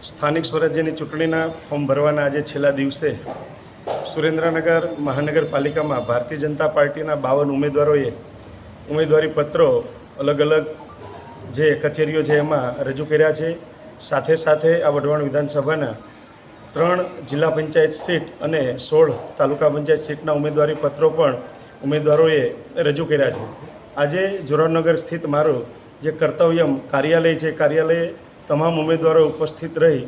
સ્થાનિક સ્વરાજ્યની ચૂંટણીના ફોર્મ ભરવાના આજે છેલ્લા દિવસે સુરેન્દ્રનગર મહાનગરપાલિકામાં ભારતીય જનતા પાર્ટીના 52 ઉમેદવારોએ ઉમેદવારી પત્રો અલગ અલગ જે કચેરીઓ છે એમાં રજૂ કર્યા છે. સાથે સાથે આ વઢવાણ વિધાનસભાના 3 જિલ્લા પંચાયત સીટ અને 16 તાલુકા પંચાયત સીટના ઉમેદવારી પત્રો પણ ઉમેદવારોએ રજૂ કર્યા છે. આજે જોરાવનગર સ્થિત મારું જે કર્તવ્યમ કાર્યાલય છે, કાર્યાલયે તમામ ઉમેદવારો ઉપસ્થિત રહી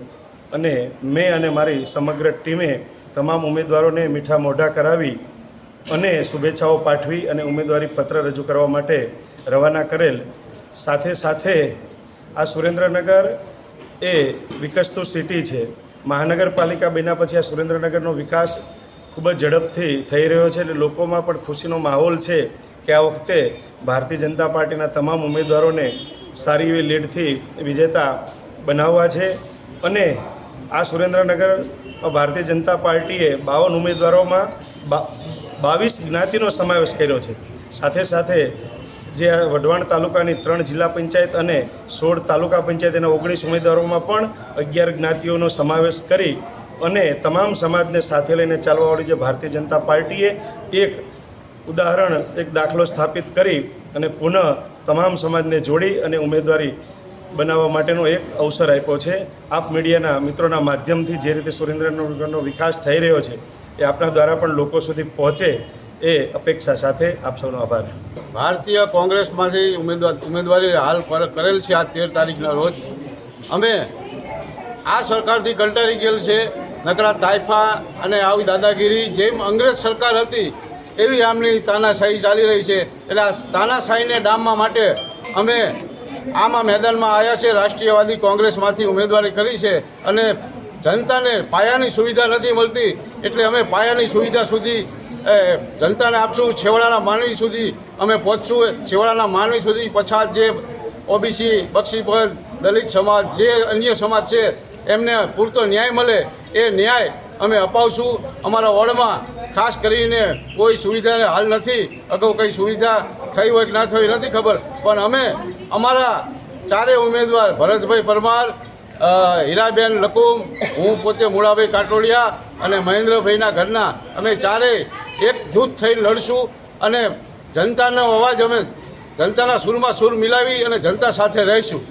અને મેં અને મારી સમગ્ર ટીમે તમામ ઉમેદવારોને મીઠા મોઢા કરાવી અને શુભેચ્છાઓ પાઠવી અને ઉમેદવારી પત્ર રજૂ કરવા માટે રવાના કરેલ. સાથે સાથે આ સુરેન્દ્રનગર એ વિકસતું સિટી છે. મહાનગરપાલિકા બન્યા પછી આ સુરેન્દ્રનગરનો વિકાસ ખૂબ જ ઝડપથી થઈ રહ્યો છે. એટલે લોકોમાં પણ ખુશીનો માહોલ છે કે આ વખતે ભારતીય જનતા પાર્ટીના તમામ ઉમેદવારોને સારી એવી લીડથી વિજેતા બનાવવા છે. અને આ સુરેન્દ્રનગર ભારતીય જનતા પાર્ટીએ 52 ઉમેદવારોમાં 22 જ્ઞાતિનો સમાવેશ કર્યો છે. સાથે સાથે જે આ વઢવાણ તાલુકાની 3 જિલ્લા પંચાયત અને 16 તાલુકા પંચાયત એના 19 ઉમેદવારોમાં પણ 11 જ્ઞાતિઓનો સમાવેશ કરી અને તમામ સમાજને સાથે લઈને ચાલવાવાળી જે ભારતીય જનતા પાર્ટીએ એક ઉદાહરણ, એક દાખલો સ્થાપિત કરી અને પુનઃ તમામ સમાજને જોડી અને ઉમેદવારી બનાવવા માટેનો એક અવસર આપ્યો છે. આપ મીડિયાના મિત્રોના માધ્યમથી જે રીતે સુરેન્દ્રનગરનો વિકાસ થઈ રહ્યો છે એ આપના દ્વારા પણ લોકો સુધી પહોંચે એ અપેક્ષા સાથે આપ સૌનો આભાર. ભારતીય કોંગ્રેસમાંથી ઉમેદવારી હાલ કરેલ છે. આ 13 તારીખના રોજ અમે આ સરકારથી કંટાળી ગયેલ છે. નકરા તાઇફા અને આવી દાદાગીરી જેમ અંગ્રેજ સરકાર હતી એવી આમની તાનાશાહી ચાલી રહી છે. એટલે આ તાનાશાહીને ડામવા માટે અમે આમાં મેદાનમાં આવ્યા છે. રાષ્ટ્રીયવાદી કોંગ્રેસમાંથી ઉમેદવારી કરી છે અને જનતાને પાયાની સુવિધા નથી મળતી એટલે અમે પાયાની સુવિધા સુધી જનતાને આપશું. છેવાડાના માનવી સુધી અમે પહોંચશું. છેવાડાના માનવી સુધી પછાત જે ઓબીસી, બક્ષીપંથ, દલિત સમાજ, જે અન્ય સમાજ છે એમને પૂરતો ન્યાય મળે એ ન્યાય અમે અપાવશું. અમારા વોર્ડમાં ખાસ કરીને કોઈ સુવિધા હાલ નથી. અગાઉ કંઈ સુવિધા થઈ હોય કે ના થઈ હોય નથી ખબર, પણ અમે અમારા 4 ઉમેદવાર ભરતભાઈ પરમાર, હીરાબેન લકુમ, હું પોતે મુળાભાઈ કાટોડિયા અને મહેન્દ્રભાઈના ઘરના અમે 4 એક જૂથ થઈ લડશું અને જનતાનો અવાજ અમે જનતાના સૂરમાં સૂર મિલાવી અને જનતા સાથે રહીશું.